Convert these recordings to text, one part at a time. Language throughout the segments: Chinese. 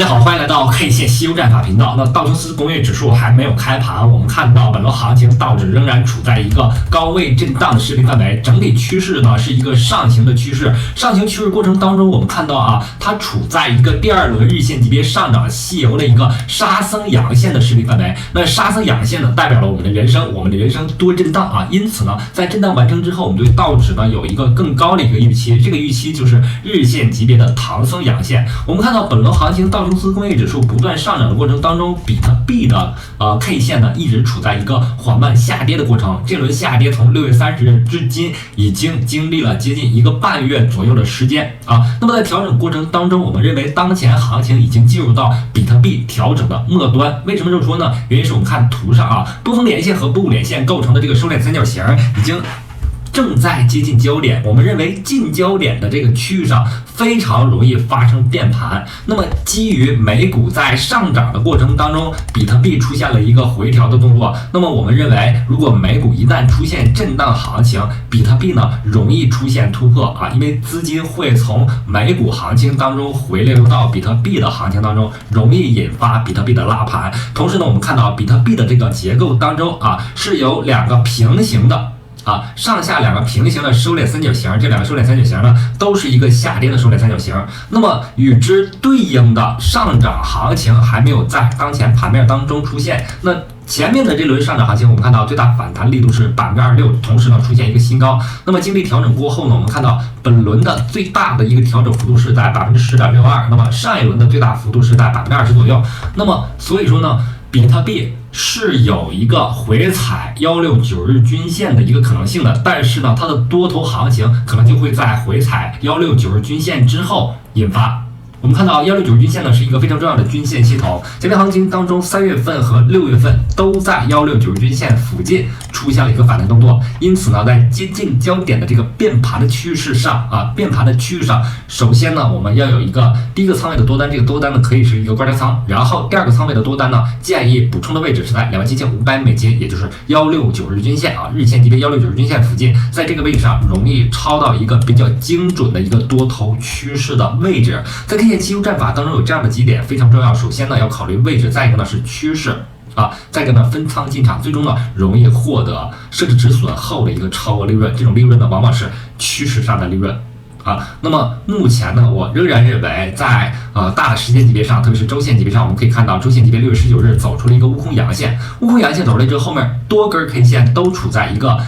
家好，欢迎来到 K 线西游战法频道。那道琼斯工业指数还没有开盘，我们看到本轮行情道指仍然处在一个高位震荡的视频范围，整体趋势呢是一个上行的趋势。上行趋势过程当中，我们看到它处在一个第二轮日线级别上涨细游的一个沙僧阳线的视频范围。那沙僧阳线呢，代表了我们的人生多震荡因此呢，在震荡完成之后，我们对道指呢有一个更高的一个预期，这个预期就是日线级别的唐僧阳线。我们看到本轮行情道琼斯工业指数不断上涨的过程当中，比特币的K 线呢一直处在一个缓慢下跌的过程。这轮下跌从6月30日至今已经经历了接近1个半月左右的时间那么在调整过程当中，我们认为当前行情已经进入到比特币调整的末端。为什么这么说呢？原因是我们看图上波峰连线和波谷连线构成的这个收敛三角形已经正在接近焦点，我们认为近焦点的这个区域上非常容易发生变盘。那么基于美股在上涨的过程当中，比特币出现了一个回调的动作，那么我们认为如果美股一旦出现震荡行情，比特币呢容易出现突破因为资金会从美股行情当中回流到比特币的行情当中，容易引发比特币的拉盘。同时呢，我们看到比特币的这个结构当中是有两个平行的上下两个平行的收敛三角形，这两个收敛三角形呢都是一个下跌的收敛三角形。那么与之对应的上涨行情还没有在当前盘面当中出现。那前面的这轮上涨行情，我们看到最大反弹力度是26%，同时呢出现一个新高。那么经历调整过后呢，我们看到本轮的最大的一个调整幅度是在10.62%，那么上一轮的最大幅度是在20%左右。那么所以说呢，比特币是有一个回踩169日均线的一个可能性的，但是呢，它的多头行情可能就会在回踩169日均线之后引发。我们看到169日均线呢是一个非常重要的均线系统，这边行情当中3月份和6月份都在169日均线附近出现了一个反弹动作，因此呢，在接近焦点的这个变盘的趋势上首先呢，我们要有一个第一个仓位的多单，这个多单呢可以是一个观察仓，然后第二个仓位的多单呢建议补充的位置是在$27,500，也就是169日均线日线级别169日均线附近，在这个位置上容易抄到一个比较精准的一个多头趋势的位置。在 K 线期货战法当中有这样的几点非常重要，首先呢要考虑位置，再一个呢是趋势再一个呢分仓进场，最终呢容易获得设置止损后的一个超额利润，这种利润呢往往是趋势上的利润那么目前呢，我仍然认为在大的时间级别上，特别是周线级别上，我们可以看到周线级别6月19日走出了一个悟空阳线，悟空阳线走出来之后，后面多根 K 线都处在一个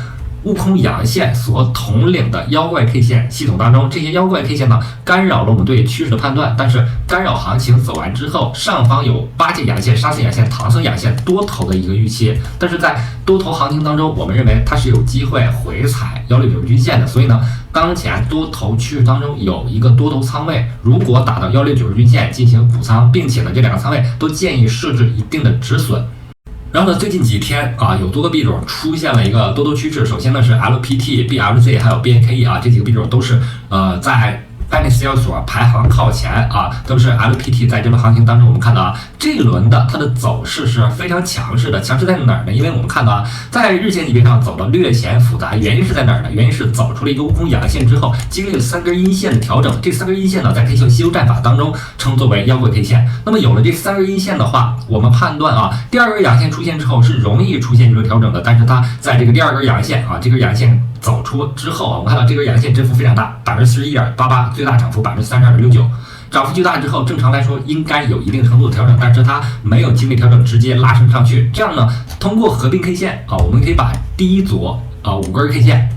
悟空阳线所统领的妖怪 K 线系统当中，这些妖怪 K 线呢干扰了我们对趋势的判断，但是干扰行情走完之后，上方有八戒阳线、沙僧阳线、唐僧阳线多头的一个预期，但是在多头行情当中，我们认为它是有机会回踩169均线的，所以呢，当前多头趋势当中有一个多头仓位，如果打到169均线进行补仓，并且呢这两个仓位都建议设置一定的止损。然后呢，最近几天有多个币种出现了一个多头趋势。首先呢是 LPT、BLZ 还有 BNKE 这几个币种都是在Binance交易所排行靠前特别是 LPT 在这轮行情当中，我们看到这一轮的它的走势是非常强势的。强势在哪儿呢？因为我们看到在日线级别上走的略显复杂，原因是在哪儿呢？原因是走出了一个悟空阳线之后，经历了3根阴线的调整。这3根阴线呢，在 K 线西游战法当中称作为妖怪 K 线。那么有了这3根阴线的话，我们判断第二根阳线出现之后是容易出现一轮调整的，但是它在这个第二根阳线这根阳线走出之后我们看到这根阳线振幅非常大，41.88%，最大涨幅32.69%。涨幅巨大之后，正常来说应该有一定程度的调整，但是它没有经历调整，直接拉升上去。这样呢，通过合并 K 线我们可以把第一组5根 K 线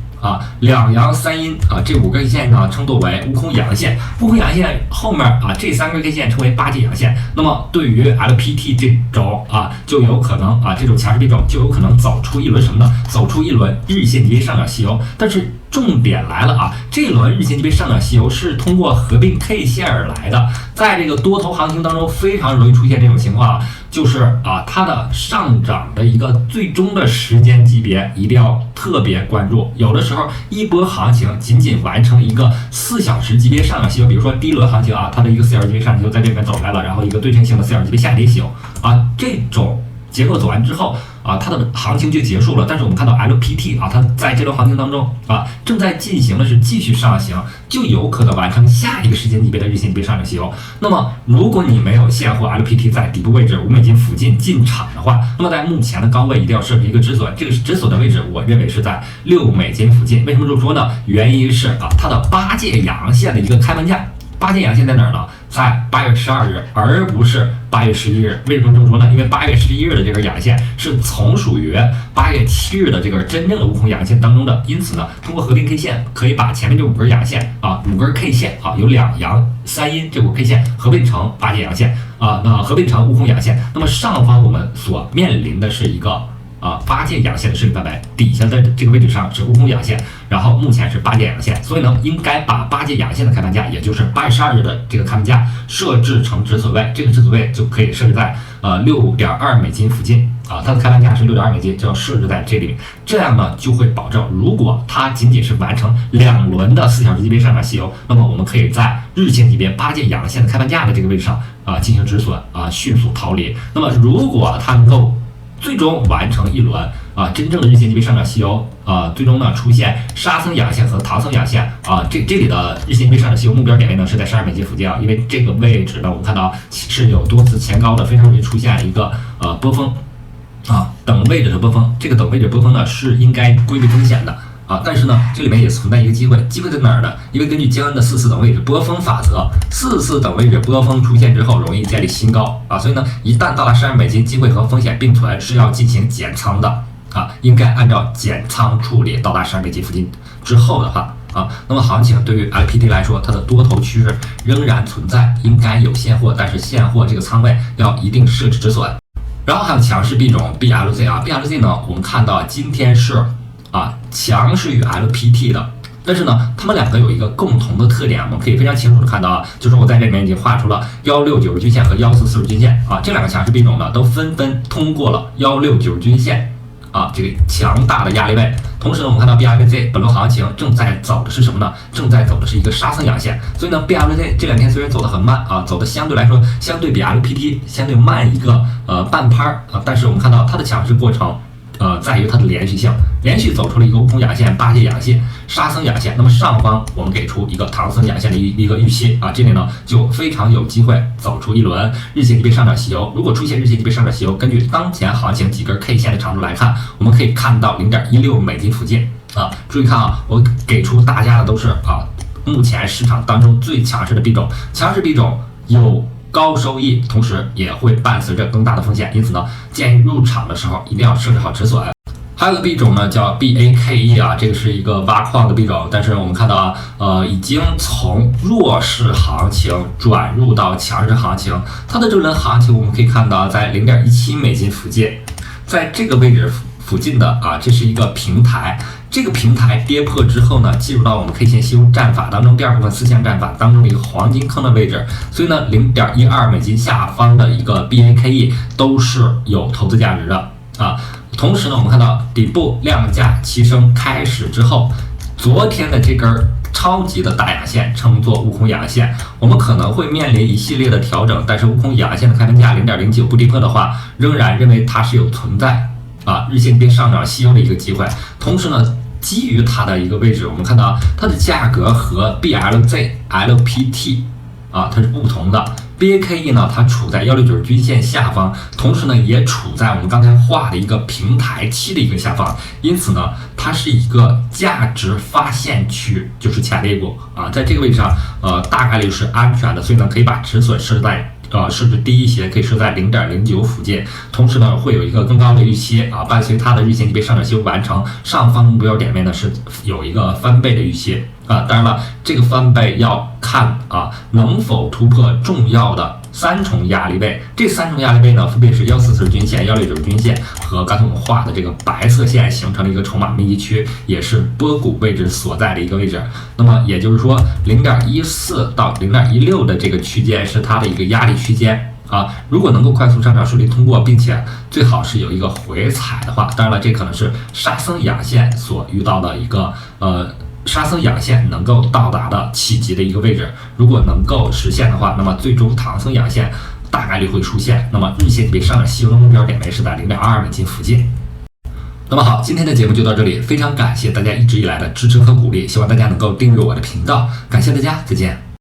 两阳三阴这5根 K 线呢称作为悟空阳线。悟空阳线后面这3根 K 线称为八戒阳线。那么对于 LPT 这种就有可能这种强势币种就有可能走出一轮什么呢？走出一轮日线级别上涨细游。但是重点来了这一轮日线级别上涨细游是通过合并 K 线而来的。在这个多头行情当中，非常容易出现这种情况就是它的上涨的一个最终的时间级别一定要特别关注。有的时候一波行情仅仅完成一个4小时级别上涨细游，比如说第一轮行情它的一个4小时级别上涨细游在这边走来了，然后一个对称性的4小时级别下跌细游这种结构走完之后它的行情就结束了。但是我们看到 LPT 它在这轮行情当中正在进行的是继续上行，就有可能完成下一个时间级别的日线级别上涨吸油。那么如果你没有现货 LPT 在底部位置$5附近进场的话，那么在目前的高位一定要设置一个止损，这个止损的位置我认为是在$6附近。为什么这么说呢？原因是它的8节阳线的一个开盘价。8节阳线在哪儿呢？在8月12日，而不是8月11日。为什么这么说呢？因为8月11日的这根阳线是从属于8月7日的这个真正的悟空阳线当中的，因此呢，通过合并 K 线可以把前面这5根阳线5根 K 线有2阳3阴这5 K 线合并成8节阳线那合并成悟空阳线。那么上方我们所面临的是一个8节阳线的实体范围，底下的这个位置上是悟空阳线，然后目前是8节阳线，所以呢，应该把8节阳线的开盘价，也就是8月12日的这个开盘价设置成止损位，这个止损位就可以设置在$6.2附近它的开盘价是$6.2，就要设置在这里，这样呢就会保证，如果它仅仅是完成2轮的4小时级别上涨吸油，那么我们可以在日线级别8节阳线的开盘价的这个位置上进行止损迅速逃离。那么如果它能够最终完成一轮真正的日线级别上涨吸油最终呢出现沙僧阳线和唐僧阳线这里的日线级别上涨吸油目标点位呢是在$12附近因为这个位置呢我们看到是有多次前高的，非常容易出现一个波峰等位置的波峰，这个等位置波峰呢是应该规避风险的。但是呢，这里面也存在一个机会，机会在哪儿呢？因为根据江恩的4次等位置波峰法则，4次等位置波峰出现之后，容易建立新高所以呢，一旦到达$12，机会和风险并存，是要进行减仓的应该按照减仓处理。到达$12附近之后的话那么行情对于 LPT 来说，它的多头趋势仍然存在，应该有现货，但是现货这个仓位要一定设置止损。然后还有强势币种 BLZ 呢，我们看到今天是强势于 LPT 的，但是呢，它们两个有一个共同的特点，我们可以非常清楚的看到就是我在这里面已经画出了169均线和144均线这两个强势币种呢，都纷纷通过了169均线这个强大的压力位。同时呢，我们看到 BLZ 本轮行情正在走的是什么呢？正在走的是一个沙僧阳线。所以呢 ，BLZ 这2天虽然走得很慢走的相对来说相对比 LPT 相对慢一个半拍但是我们看到它的强势过程。在于它的连续性，连续走出了一个悟空阳线、8节阳线、沙僧阳线。那么上方我们给出一个唐僧阳线的一个预期这里呢就非常有机会走出一轮日线级别上涨吸油。如果出现日线级别上涨吸油，根据当前行情几根 K 线的长度来看，我们可以看到$0.16附近注意看我给出大家的都是目前市场当中最强势的币种，强势币种有高收益，同时也会伴随着更大的风险，因此呢，建议入场的时候一定要设置好止损。还有个币种呢叫 BAKE 这个是一个挖矿的币种，但是我们看到已经从弱势行情转入到强势行情，它的这轮行情我们可以看到在$0.17附近，在这个位置附近的这是一个平台。这个平台跌破之后呢，进入到我们 K 线吸收战法当中第二部分4象战法当中的一个黄金坑的位置，所以呢$0.12下方的一个 BAKE 都是有投资价值的同时呢，我们看到底部量价齐升开始之后，昨天的这根超级的大阳线称作悟空阳线，我们可能会面临一系列的调整，但是悟空阳线的开盘价$0.09不跌破的话，仍然认为它是有存在日线边上涨吸油的一个机会。同时呢，基于它的一个位置，我们看到它的价格和 BLZ、LPT 它是不同的。BAKE 呢，它处在169均线下方，同时呢也处在我们刚才画的一个平台期的一个下方，因此呢，它是一个价值发现区，就是潜力股在这个位置上大概率是安全的，所以呢可以把止损设在设置低一些，可以设在$0.09附近。同时呢，会有一个更高的预期伴随它的日线级别上涨吸油完成，上方目标点位呢是有一个翻倍的预期当然了，这个翻倍要看能否突破重要的3重压力位。这3重压力位呢，分别是144均线、169均线和刚才我们画的这个白色线形成了一个筹码密集区，也是波谷位置所在的一个位置。那么也就是说，0.14到0.16的这个区间是它的一个压力区间如果能够快速上涨顺利通过，并且最好是有一个回踩的话，当然了，这可能是沙僧阳线所遇到的一个沙僧阳线能够到达的企及的一个位置。如果能够实现的话，那么最终唐僧阳线大概率会出现，那么日线级别上涨吸油的目标点位是在$0.22附近。那么好，今天的节目就到这里，非常感谢大家一直以来的支持和鼓励，希望大家能够订阅我的频道，感谢大家，再见。